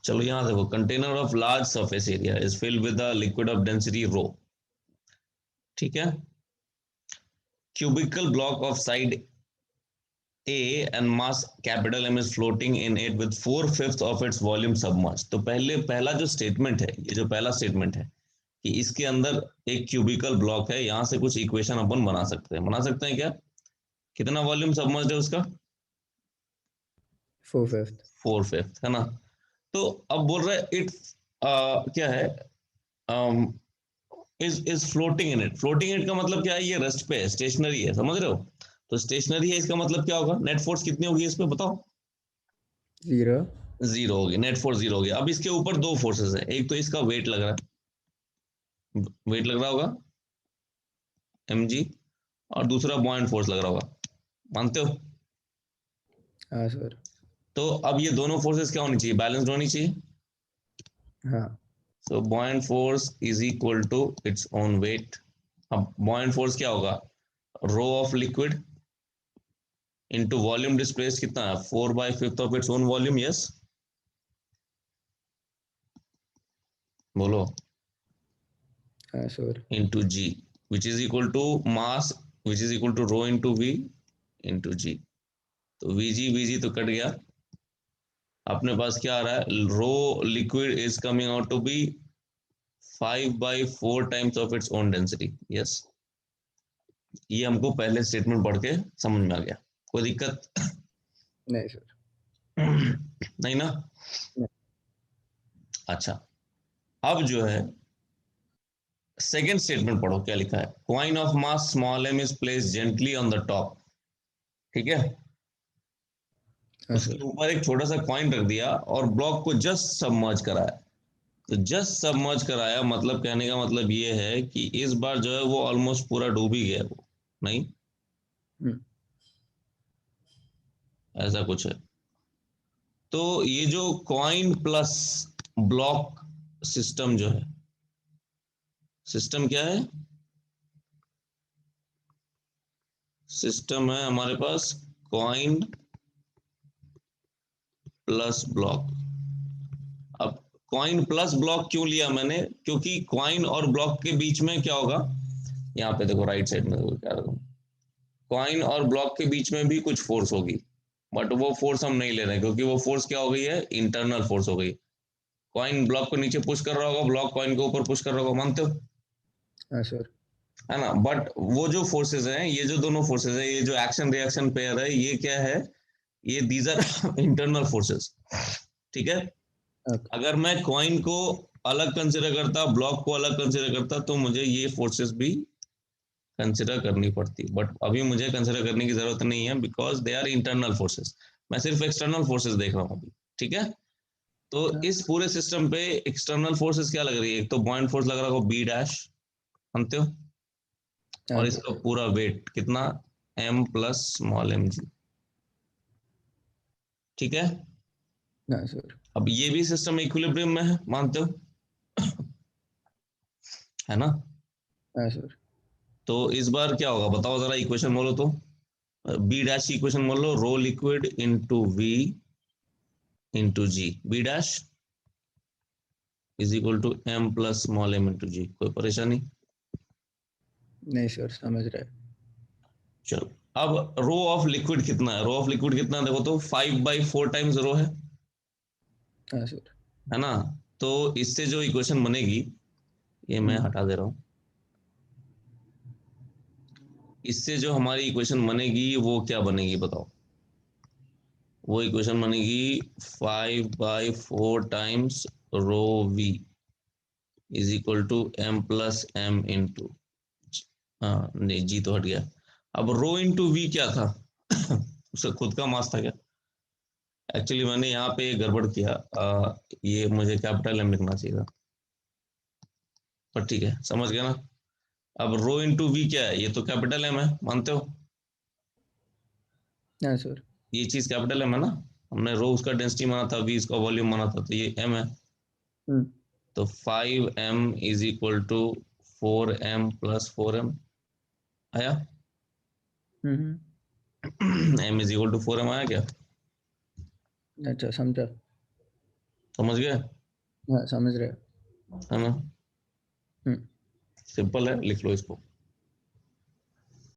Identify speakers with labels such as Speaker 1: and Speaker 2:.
Speaker 1: चलो यहाँ देखो, container of large surface area is filled with a liquid of density rho, ठीक है। Cubical block of side A and mass capital M is floating in it with 4/5 of its volume submerged। तो पहला जो statement है, ये जो पहला statement है कि इसके अंदर एक क्यूबिकल ब्लॉक है, यहां से कुछ इक्वेशन अपन बना सकते हैं क्या? कितना वॉल्यूम सबमर्ज्ड है उसका?
Speaker 2: 4/5,
Speaker 1: 4/5 है ना। तो अब बोल रहा है इट क्या है, is floating in it. Floating it का मतलब क्या है? ये रेस्ट पे है, स्टेशनरी है, समझ रहे हो? तो स्टेशनरी है, इसका मतलब क्या होगा? नेट फोर्स कितनी होगी इस पे बताओ?
Speaker 2: 0।
Speaker 1: जीरो होगी, नेट फोर्स जीरो होगी। अब इसके ऊपर दो फोर्सेस है, एक तो इसका वेट लग रहा है, वेट लग रहा होगा mg, और दूसरा बॉइंट फोर्स लग रहा होगा, मानते हो?
Speaker 2: हाँ सर।
Speaker 1: तो अब ये दोनों फोर्सेस क्या होनी चाहिए? बैलेंस्ड होनी चाहिए।
Speaker 2: हाँ
Speaker 1: so buoyant force is equal to its own weight. अब बॉइंट फोर्स क्या होगा? Rho of liquid into volume displace कितना है? 4/5 of its own volume. Yes, बोलो।
Speaker 2: हाँ सर।
Speaker 1: इनटू जी, which is equal to mass, which is equal to rho into V into g. तो V g तो कट गया, अपने पास क्या आ रहा है? Rho liquid is coming out to be 5/4 times of its own density. Yes, ये हमको पहले स्टेटमेंट पढ़ के समझ में आ गया, कोई दिक्कत?
Speaker 2: नहीं सर।
Speaker 1: नहीं ना।
Speaker 2: नहीं।
Speaker 1: अच्छा, अब जो है सेकेंड स्टेटमेंट पढ़ो, क्या लिखा है? Coin of mass small m is place gently on the top, ठीक है।
Speaker 2: हाँ
Speaker 1: उसके
Speaker 2: सर।
Speaker 1: ऊपर एक छोटा सा कॉइन रख दिया और ब्लॉक को जस्ट सबमर्ज कराया। तो जस्ट सबमर्ज कराया मतलब, कहने का मतलब ये है कि इस बार जो है वो ऑलमोस्ट पूरा डूब ही गया, वो नहीं,
Speaker 2: हम्म,
Speaker 1: ऐसा कुछ है। तो ये जो कॉइन प्लस ब्लॉक सिस्टम जो है, सिस्टम क्या है? सिस्टम है हमारे पास कॉइन प्लस ब्लॉक। अब कॉइन प्लस ब्लॉक क्यों लिया मैंने? क्योंकि कॉइन और ब्लॉक के बीच में क्या होगा, यहाँ पे देखो राइट साइड में देखो क्या रखा, कॉइन और ब्लॉक के बीच में भी कुछ फोर्स होगी, बट वो फोर्स हम नहीं ले रहे हैं, क्योंकि वो फोर्स क्या हो गई है? इंटरनल फोर्स हो गई। कॉइन ब्लॉक को नीचे पुश कर रहा होगा, ब्लॉक कॉइन के ऊपर पुश कर रहा होगा, मानते हो?
Speaker 2: हाँ सर।
Speaker 1: है ना। बट वो जो फोर्सेस हैं, ये जो दोनों फोर्सेस है, ये जो एक्शन रिएक्शन पेयर है, ये क्या है? ये दीज आर इंटरनल फोर्सेस, ठीक है।
Speaker 2: ओके।
Speaker 1: अगर मैं कॉइन को अलग कंसिडर करता, ब्लॉक को अलग कंसिडर करता, तो मुझे ये फोर्सेस भी कंसिडर करनी पड़ती, बट अभी मुझे कंसिडर करने की जरूरत नहीं है, because they are internal forces. मैं सिर्फ एक्सटर्नल फोर्सेस देख रहा हूँ अभी, ठीक है। तो
Speaker 2: हाँ
Speaker 1: इस पूरे सिस्टम पे एक्सटर्नल फोर्सेस क्या लग रही है? एक तो बॉइंट फोर्स लग रहा होगा बी डैश, जानते हो,
Speaker 2: हाँ
Speaker 1: और
Speaker 2: सर।
Speaker 1: इसका पूरा वेट कितना? m plus small m g, ठीक है।
Speaker 2: हाँ सर।
Speaker 1: अब ये भी सिस्टम इक्विलिब्रियम में है, मानते हो, है ना।
Speaker 2: हाँ सर।
Speaker 1: तो इस बार क्या होगा बताओ जरा, इक्वेशन बोलो तो। बी डैश की इक्वेशन बोल लो, rho liquid into V into g, B dash is equal to m plus small m into g. कोई परेशानी?
Speaker 2: नहीं सर, समझ रहे।
Speaker 1: चलो, अब रो ऑफ लिक्विड कितना है? रो ऑफ लिक्विड कितना है देखो तो, 5/4 टाइम्स रो
Speaker 2: हाँ सर।
Speaker 1: है ना। तो इससे जो इक्वेशन बनेगी, ये मैं
Speaker 2: हम्म,
Speaker 1: हटा दे रहा हूं, इससे जो हमारी इक्वेशन बनेगी वो क्या बनेगी बताओ? वो इक्वेशन बनेगी 5/4 times rho V is equal to m plus m into, हाँ नहीं जी तो हट गया। अब रो इंटू वी क्या था? उसका खुद का मास था क्या? एक्चुअली मैंने यहाँ पे गड़बड़ किया, ये मुझे कैपिटल M लिखना चाहिए था, पर ठीक है, समझ गया ना। अब रो इंटू वी क्या है? ये तो कैपिटल M है, मानते हो?
Speaker 2: हाँ सर।
Speaker 1: ये चीज कैपिटल M है ना। हमने रो उसका डेंसिटी माना था, वी इसका वॉल्यूम माना था, तो ये M है।
Speaker 2: हम्म।
Speaker 1: तो 5m is equal to 4m plus 4m आया।
Speaker 2: Hmm.
Speaker 1: m is equal to 4m आया क्या?
Speaker 2: अच्छा, समझा।
Speaker 1: समझ गए?
Speaker 2: हाँ समझ रहे।
Speaker 1: है ना?
Speaker 2: हम्म।
Speaker 1: सिंपल है, लिख लो इसको।